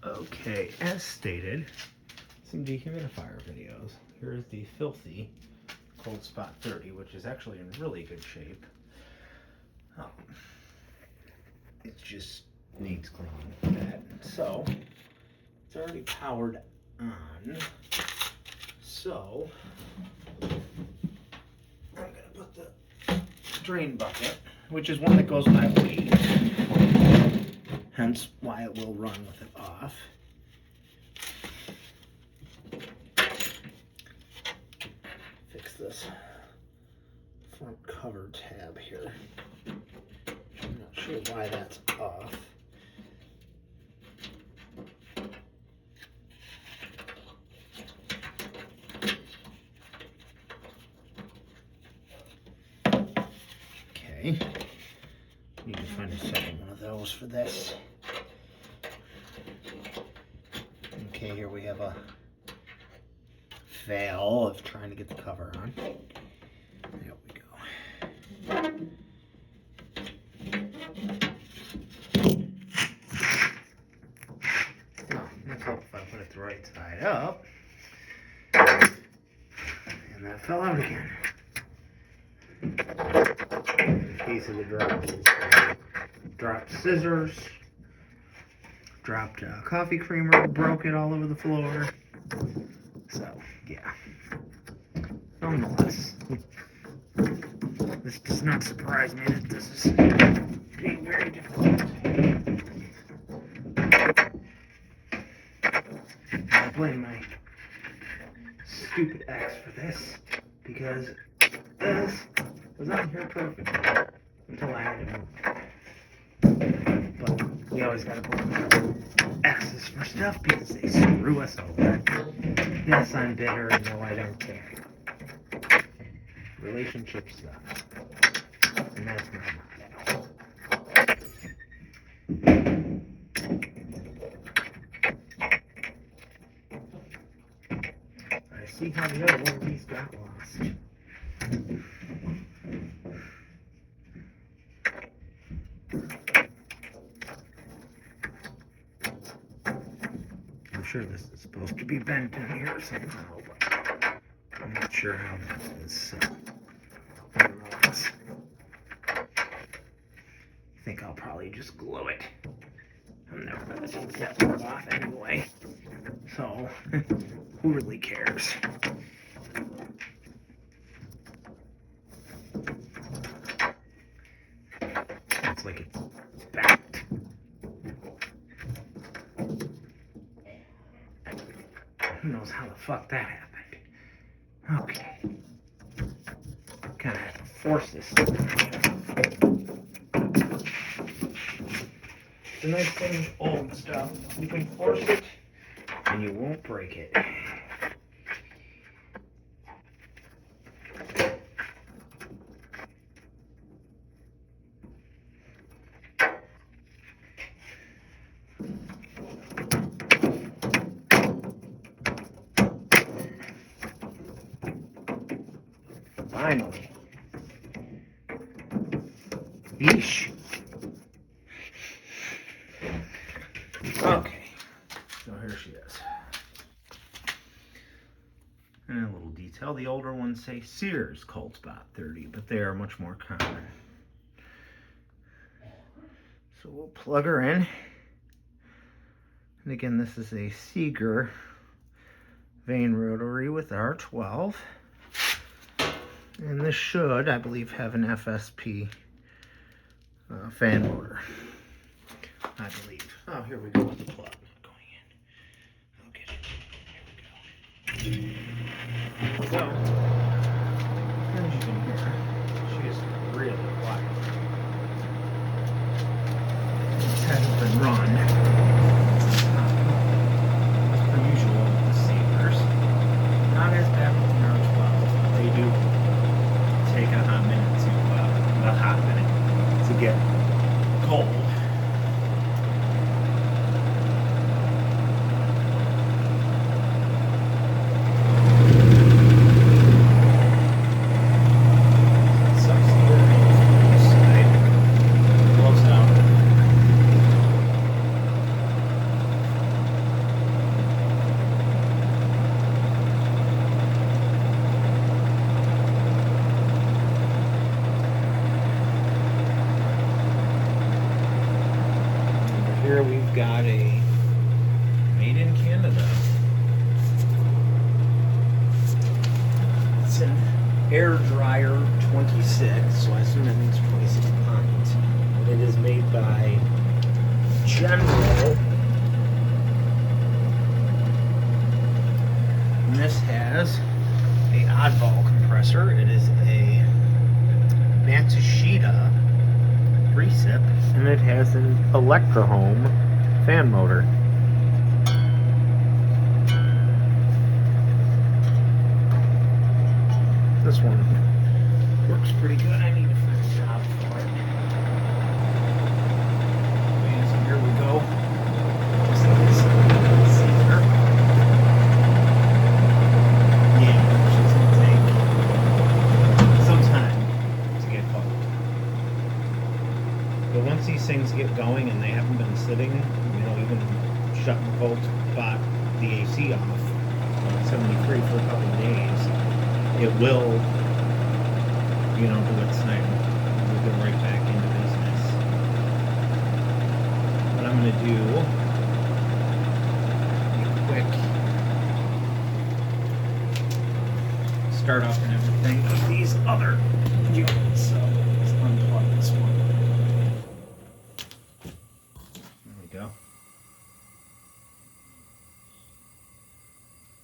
Okay, as stated, some dehumidifier videos. Here's the filthy Cold Spot 30, which is actually in really good shape. It just needs cleaning. So, it's already powered on. So, I'm going to put the drain bucket, which is one that goes by weight, hence why it will run with it off. Fix this front cover tab here. I'm not sure why that's off. Okay, need to find a second one of those for this. Okay, here we have a fail of trying to get the cover on. There we go. Oh, let's hope if I put it the right side up. And that fell out again. In case of the drops, dropped scissors, dropped coffee creamer, broke it all over the floor. So, yeah. Nonetheless, this does not surprise me that this is being very difficult. I blame my stupid ex for this, because this was on here perfectly until I had to move. But we always gotta blame exes for stuff because they screw us over. Yes, I'm bitter, and no, I don't care. Relationships suck. And that's my motto. I see how the other one of these got lost. I'm sure this is supposed to be bent in here somehow, but I'm not sure how that is, so nonetheless, I think I'll probably just glue it. I'm never going to take that part off anyway, so who really cares? It's like it's backed. Who knows how the fuck that happened? Okay. Kinda have to force this. The nice thing with old stuff, you can force it and you won't break it. Finally. Yeesh. Okay. So here she is. And a little detail. The older ones say Sears Cold Spot 30, but they are much more common. So we'll plug her in. And again, this is a Seeger vane rotary with R12. And this should, I believe, have an FSP fan motor. I believe. Oh, here we go with the plug going in. Okay, here we go. So, as you can hear, she is really quiet. This hasn't been run. As per usual with the Seegers. Not as bad with the R12. They do take a hot minute to get cold. here we've got a made in Canada. It's an air dryer 26, so I assume that means 26 pounds. And it is made by General. And this has a oddball compressor. It is a Matsushita recip, and it has an Electrohome fan motor. This one works pretty good. I need to find a job for it. And so here we go. Just like this. Yeah, she's gonna take some time to get cold. But once these things get going and they haven't been sitting, even shut the cold spot, the AC off, 73 for a couple of days, it will, do its thing. We'll get right back into business. What I'm going to do, a quick start up and everything of these other units. So let's unplug this one. There we go.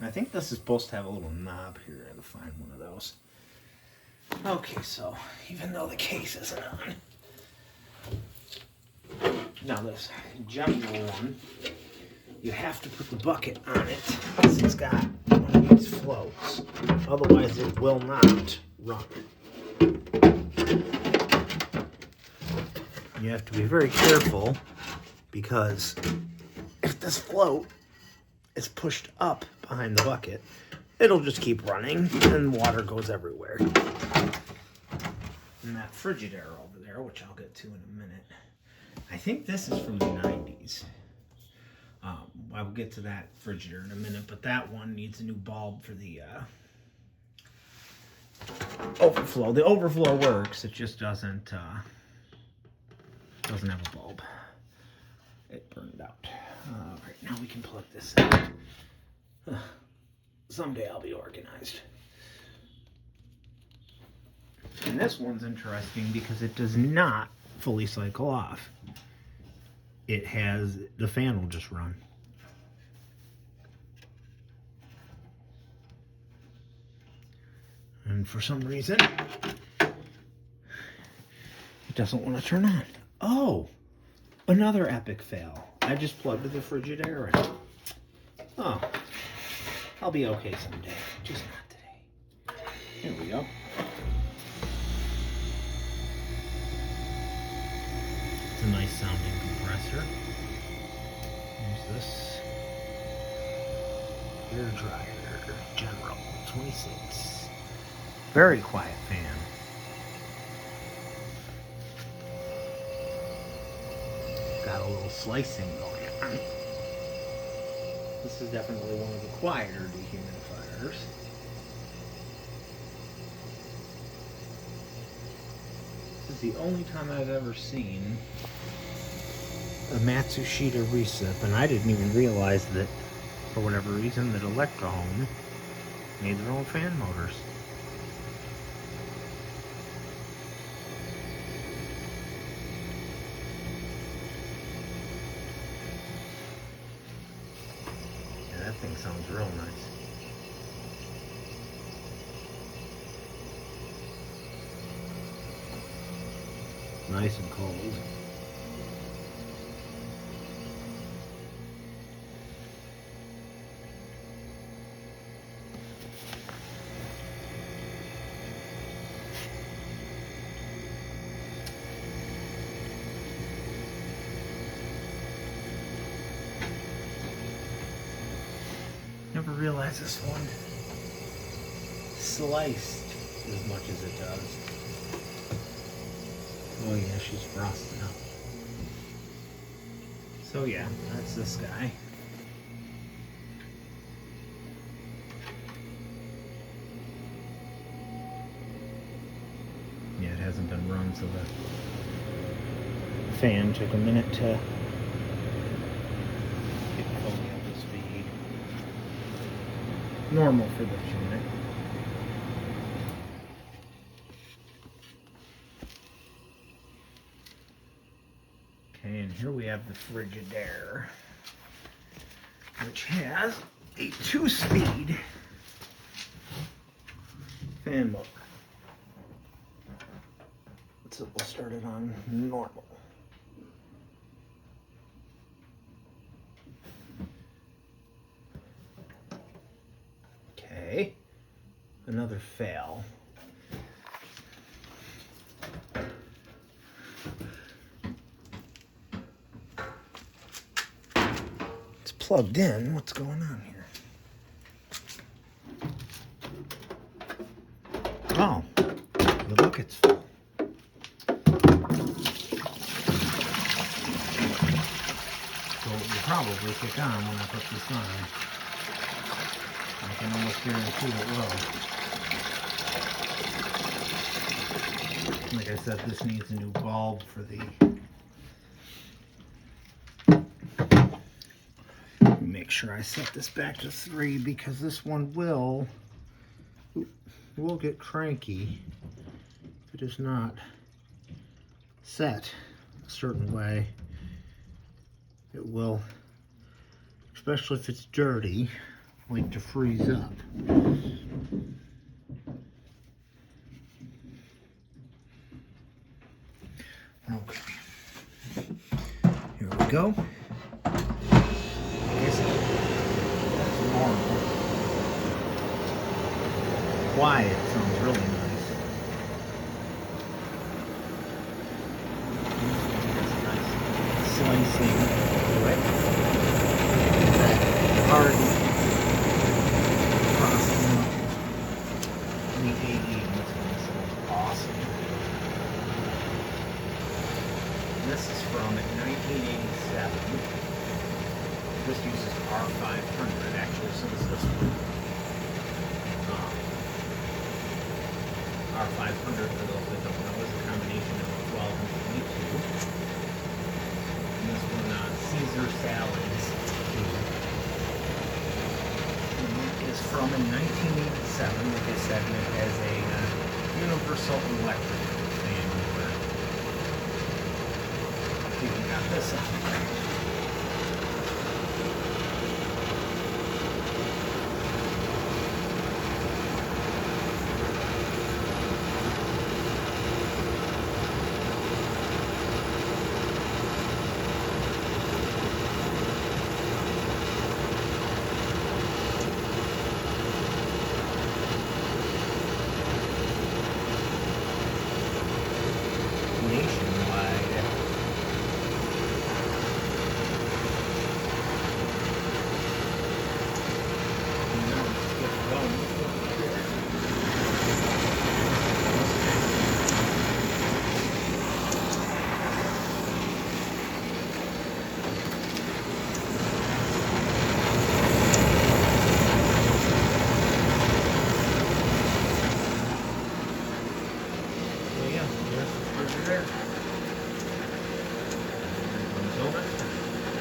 I think this is supposed to have a little knob here. I have to find one of those. Okay, so even though the case isn't on, now this general one, you have to put the bucket on it because it's got one of these floats. Otherwise, it will not run. You have to be very careful because if this float is pushed up behind the bucket, it'll just keep running and water goes everywhere. And that Frigidaire over there, which I'll get to in a minute, I think this is from the 90s. I will get to that Frigidaire in a minute, but that one needs a new bulb for the overflow. The overflow works, it just doesn't have a bulb. It burned out. Right, now we can plug this in. Someday I'll be organized. And this one's interesting because it does not fully cycle off. It has, the fan will just run. And for some reason, it doesn't want to turn on. Oh, another epic fail. I just plugged the Frigidaire in. Oh, I'll be okay someday, just not today. Here we go. It's a nice sounding compressor. Here's this air dryer, General 26. Very quiet fan. Got a little slicing going on. This is definitely one of the quieter dehumidifiers. This is the only time I've ever seen a Matsushita recip, and I didn't even realize that, for whatever reason, that Electrohome made their own fan motors. That thing sounds real nice. Nice and cold. Never realized this one sliced as much as it does. Oh yeah, she's frosting up. So yeah, that's this guy. Yeah, it hasn't been run, so the fan took a minute to normal for this unit. Okay, and here we have the Frigidaire, which has a 2-speed fan motor. So we'll start it on normal. Okay, another fail. It's plugged in. What's going on here? Oh, look, it's full. So it will probably kick on when I put this on. I can almost guarantee it will. Like I said, this needs a new bulb for the... Make sure I set this back to 3 because this one will get cranky if it is not set a certain way. It will, especially if it's dirty, like to freeze up. Okay, here we go. That's normal. Quiet sounds really nice. Slicing to it. Hard crossing the 80. This one sounds awesome. This is from 1987. This uses R500 actually, so is this one. R500, for those that don't know, is a combination of 12 and 22. And this one, Caesar salads. And it is from 1987, like I said, and it has a universal electric fan motor. Even got this up.